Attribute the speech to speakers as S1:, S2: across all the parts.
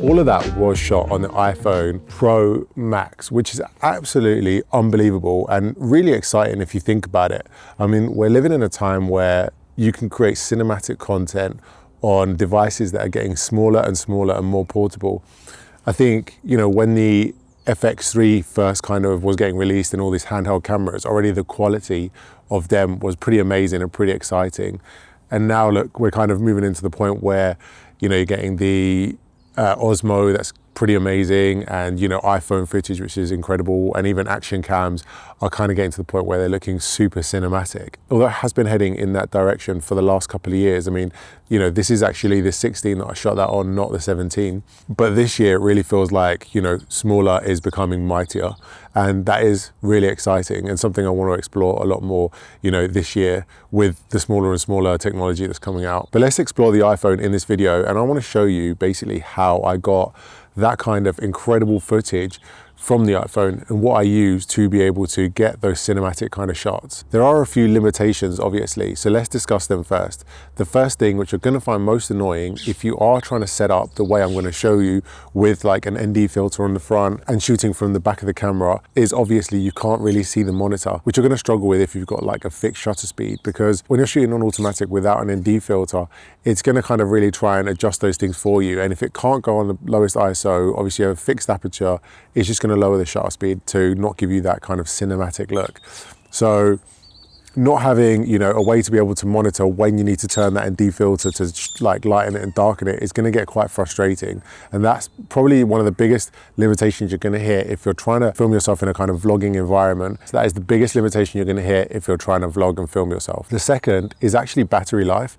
S1: all of that was shot on the iPhone Pro Max, which is absolutely unbelievable and really exciting if you think about it. I mean, we're living in a time where you can create cinematic content on devices that are getting smaller and smaller and more portable. I think, you know, when the FX3 first kind of was getting released and all these handheld cameras, already the quality of them was pretty amazing and pretty exciting. And now look, we're kind of moving into the point where, you know, you're getting the Osmo, that's pretty amazing, and you know, iPhone footage, which is incredible, and even action cams are kind of getting to the point where they're looking super cinematic. Although it has been heading in that direction for the last couple of years. I mean, you know, this is actually the 16 that I shot that on, not the 17. But this year it really feels like, you know, smaller is becoming mightier, and that is really exciting and something I want to explore a lot more, you know, this year with the smaller and smaller technology that's coming out. But let's explore the iPhone in this video, and I want to show you basically how I got that kind of incredible footage from the iPhone and what I use to be able to get those cinematic kind of shots. There are a few limitations, obviously, so let's discuss them first. The first thing, which you're going to find most annoying if you are trying to set up the way I'm going to show you with like an ND filter on the front and shooting from the back of the camera, is obviously you can't really see the monitor, which you're going to struggle with if you've got like a fixed shutter speed, because when you're shooting on automatic without an ND filter, it's going to kind of really try and adjust those things for you. And if it can't go on the lowest ISO, obviously you have a fixed aperture, it's just going to lower the shutter speed to not give you that kind of cinematic look. So not having, you know, a way to be able to monitor when you need to turn that ND filter to like lighten it and darken it is going to get quite frustrating. And that's probably one of the biggest limitations you're going to hit if you're trying to film yourself in a kind of vlogging environment. So that is the biggest limitation you're going to hit if you're trying to vlog and film yourself. The second is actually battery life.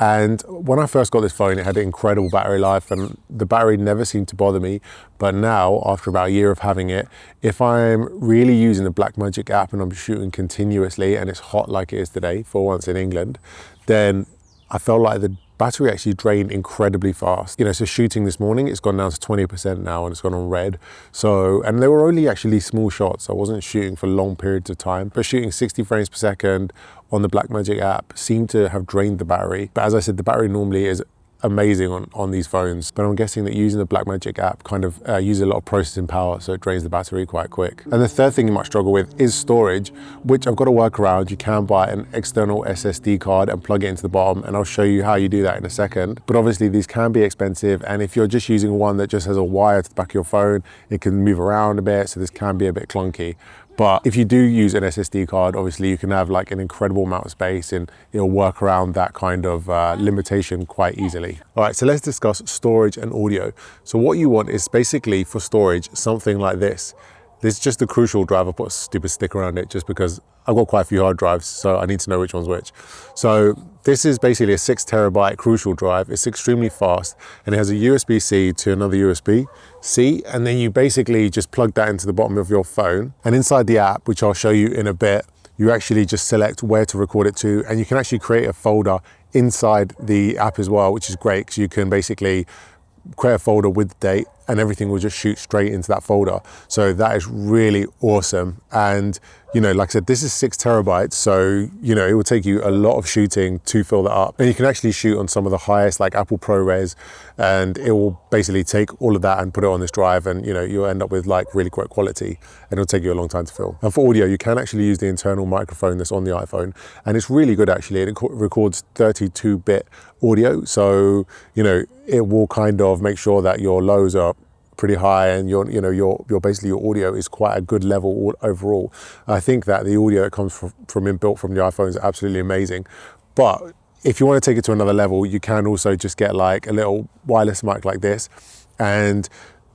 S1: And when I first got this phone, it had incredible battery life and the battery never seemed to bother me. But now, after about a year of having it, if I'm really using the Blackmagic app and I'm shooting continuously and it's hot like it is today, for once in England, then I felt like the battery actually drained incredibly fast. You know, so shooting this morning, it's gone down to 20% now and it's gone on red. So, and they were only actually small shots. I wasn't shooting for long periods of time, but shooting 60 frames per second on the Blackmagic app seemed to have drained the battery. But as I said, the battery normally is amazing on these phones, but I'm guessing that using the Blackmagic app kind of uses a lot of processing power, so it drains the battery quite quick. And the third thing you might struggle with is storage, which I've got to work around. You can buy an external SSD card and plug it into the bottom, and I'll show you how you do that in a second. But obviously these can be expensive, and if you're just using one that just has a wire to the back of your phone, it can move around a bit, so this can be a bit clunky. But if you do use an SSD card, obviously you can have like an incredible amount of space and it'll work around that kind of limitation quite easily. All right, so let's discuss storage and audio. So what you want is basically for storage, something like this. This is just a Crucial drive. I put a stupid sticker around it just because I've got quite a few hard drives, so I need to know which one's which. So this is basically a 6 terabyte Crucial drive. It's extremely fast and it has a USB-C to another USB-C, and then you basically just plug that into the bottom of your phone. And inside the app, which I'll show you in a bit, you actually just select where to record it to, and you can actually create a folder inside the app as well, which is great because you can basically create a folder with the date and everything will just shoot straight into that folder. So that is really awesome. And you know, like I said, this is 6 terabytes, so you know, it will take you a lot of shooting to fill that up. And you can actually shoot on some of the highest like Apple ProRes, and it will basically take all of that and put it on this drive, and you know, you'll end up with like really great quality, and it'll take you a long time to fill. And for audio, you can actually use the internal microphone that's on the iPhone, and it's really good actually. It records 32-bit audio, so you know, it will kind of make sure that your lows are pretty high and your basically your audio is quite a good level overall. I think that the audio that comes from inbuilt from the iPhone is absolutely amazing. But if you want to take it to another level, you can also just get like a little wireless mic like this. And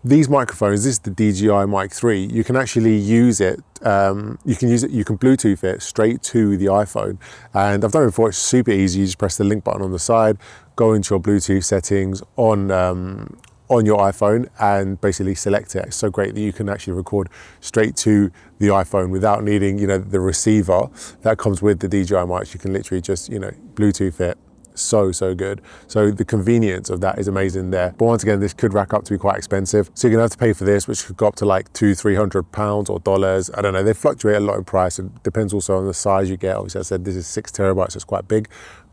S1: these microphones, this is the DJI Mic 3, you can actually use it, you can Bluetooth it straight to the iPhone. And I've done it before, it's super easy. You just press the link button on the side, go into your Bluetooth settings on your iPhone and basically select it. It's so great that you can actually record straight to the iPhone without needing, you know, the receiver that comes with the DJI mics. You can literally just, you know, Bluetooth it. So good. So the convenience of that is amazing there. But once again, this could rack up to be quite expensive. So you're gonna have to pay for this, which could go up to like £200-300 or dollars. I don't know, they fluctuate a lot in price. It depends also on the size you get. Obviously I said this is 6 terabytes, so it's quite big,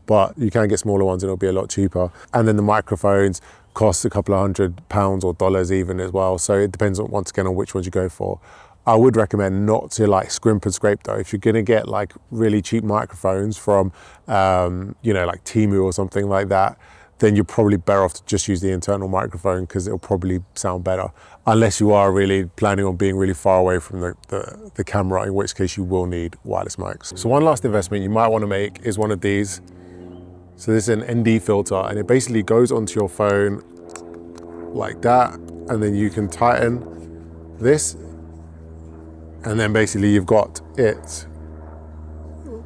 S1: but you can get smaller ones and it'll be a lot cheaper. And then the microphones, costs a couple of £100 or dollars even as well. So it depends on, once again, on which ones you go for. I would recommend not to like scrimp and scrape though. If you're gonna get like really cheap microphones from, you know, like Temu or something like that, then you're probably better off to just use the internal microphone because it'll probably sound better. Unless you are really planning on being really far away from the camera, in which case you will need wireless mics. So one last investment you might wanna make is one of these. So this is an ND filter and it basically goes onto your phone like that. And then you can tighten this. And then basically you've got it.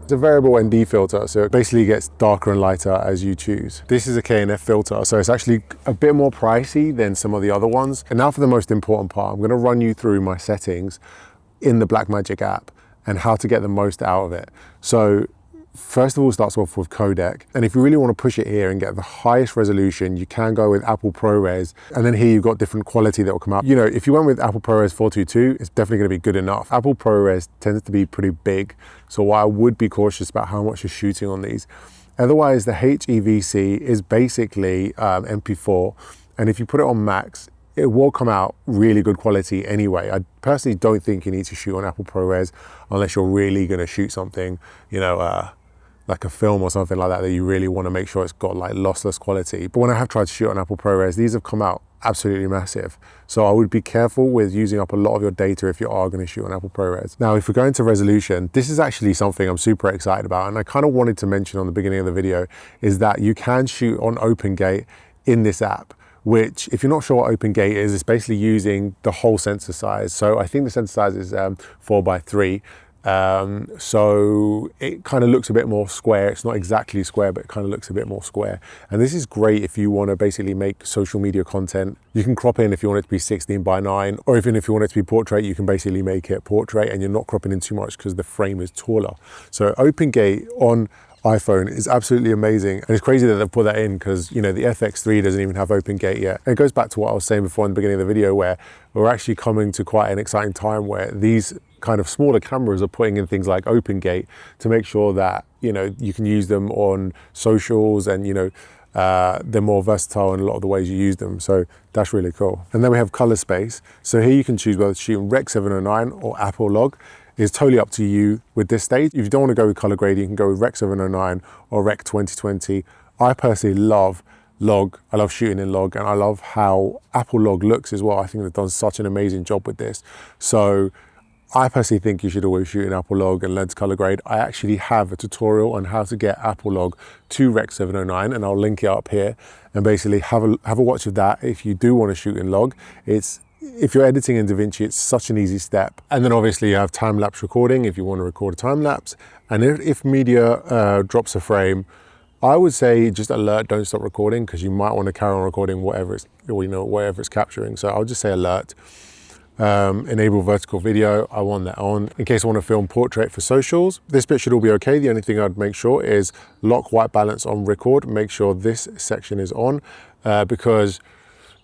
S1: It's a variable ND filter, so it basically gets darker and lighter as you choose. This is a KNF filter, so it's actually a bit more pricey than some of the other ones. And now for the most important part, I'm gonna run you through my settings in the Blackmagic app and how to get the most out of it. So first of all, starts off with codec. And if you really want to push it here and get the highest resolution, you can go with Apple ProRes. And then here you've got different quality that will come out. You know, if you went with Apple ProRes 422, it's definitely going to be good enough. Apple ProRes tends to be pretty big. So I would be cautious about how much you're shooting on these. Otherwise, the HEVC is basically MP4. And if you put it on max, it will come out really good quality anyway. I personally don't think you need to shoot on Apple ProRes unless you're really going to shoot something, you know, like a film or something like that you really want to make sure it's got like lossless quality. But when I have tried to shoot on Apple ProRes, these have come out absolutely massive. So I would be careful with using up a lot of your data if you are going to shoot on Apple ProRes. Now, if we're going to resolution, this is actually something I'm super excited about. And I kind of wanted to mention on the beginning of the video is that you can shoot on OpenGate in this app, which if you're not sure what OpenGate is, it's basically using the whole sensor size. So I think the sensor size is 4:3. So it kind of looks a bit more square. It's not exactly square, but it kind of looks a bit more square. And this is great if you want to basically make social media content. You can crop in if you want it to be 16:9, or even if you want it to be portrait, you can basically make it portrait and you're not cropping in too much because the frame is taller. So OpenGate on iPhone is absolutely amazing. And it's crazy that they've put that in because, you know, the FX3 doesn't even have OpenGate yet. And it goes back to what I was saying before in the beginning of the video, where we're actually coming to quite an exciting time where these kind of smaller cameras are putting in things like OpenGate to make sure that, you know, you can use them on socials and, you know, they're more versatile in a lot of the ways you use them. So that's really cool. And then we have color space. So here you can choose whether to shoot in Rec 709 or Apple Log. It's totally up to you with this stage. If you don't want to go with color grading, you can go with Rec 709 or Rec 2020. I personally love Log. I love shooting in Log, and I love how Apple Log looks as well. I think they've done such an amazing job with this. So I personally think you should always shoot in Apple Log and lens color grade. I actually have a tutorial on how to get Apple Log to Rec 709, and I'll link it up here. And basically have a watch of that if you do want to shoot in Log. If you're editing in DaVinci, it's such an easy step. And then obviously you have time-lapse recording if you want to record a time-lapse. And if media drops a frame, I would say just alert, don't stop recording, because you might want to carry on recording whatever it's capturing. So I'll just say alert. Enable vertical video, I want that on. In case I want to film portrait for socials, this bit should all be okay. The only thing I'd make sure is lock white balance on record. Make sure this section is on because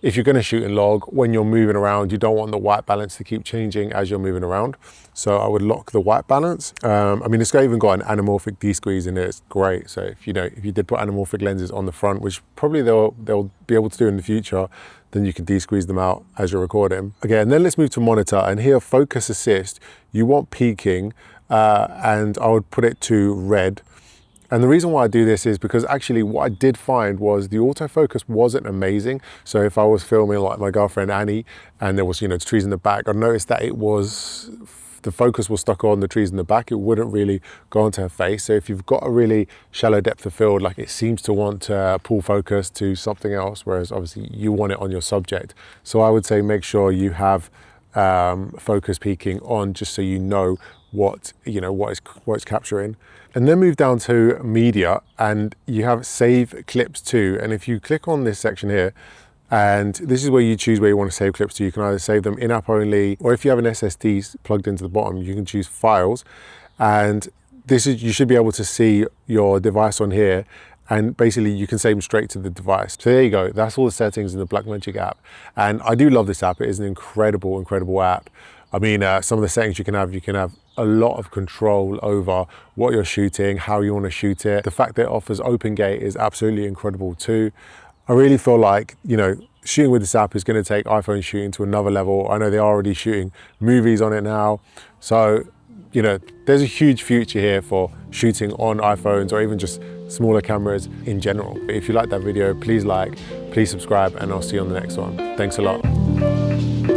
S1: if you're going to shoot in Log, when you're moving around, you don't want the white balance to keep changing as you're moving around. So I would lock the white balance. I mean, it's even got an anamorphic desqueeze in it. It's great. So if you did put anamorphic lenses on the front, which probably they'll be able to do in the future, then you can desqueeze them out as you're recording. Okay, and then let's move to monitor. And here, focus assist, you want peaking, and I would put it to red. And the reason why I do this is because actually what I did find was the autofocus wasn't amazing. So if I was filming like my girlfriend Annie and there was, you know, trees in the back, I noticed that the focus was stuck on the trees in the back. It wouldn't really go onto her face. So if you've got a really shallow depth of field, like it seems to want to pull focus to something else, whereas obviously you want it on your subject. So I would say make sure you have focus peaking on, just so you know what it's capturing. And then move down to media and you have save clips to. And if you click on this section here, and this is where you choose where you want to save clips to. You can either save them in-app only, or if you have an SSD plugged into the bottom, you can choose files. And you should be able to see your device on here, and basically you can save them straight to the device. So there you go, that's all the settings in the Blackmagic app. And I do love this app. It is an incredible, incredible app. I mean, some of the settings you can have a lot of control over what you're shooting, how you want to shoot it. The fact that it offers OpenGate is absolutely incredible too. I really feel like, you know, shooting with this app is going to take iPhone shooting to another level. I know they're already shooting movies on it now. So, you know, there's a huge future here for shooting on iPhones or even just smaller cameras in general. If you like that video, please like, please subscribe, and I'll see you on the next one. Thanks a lot.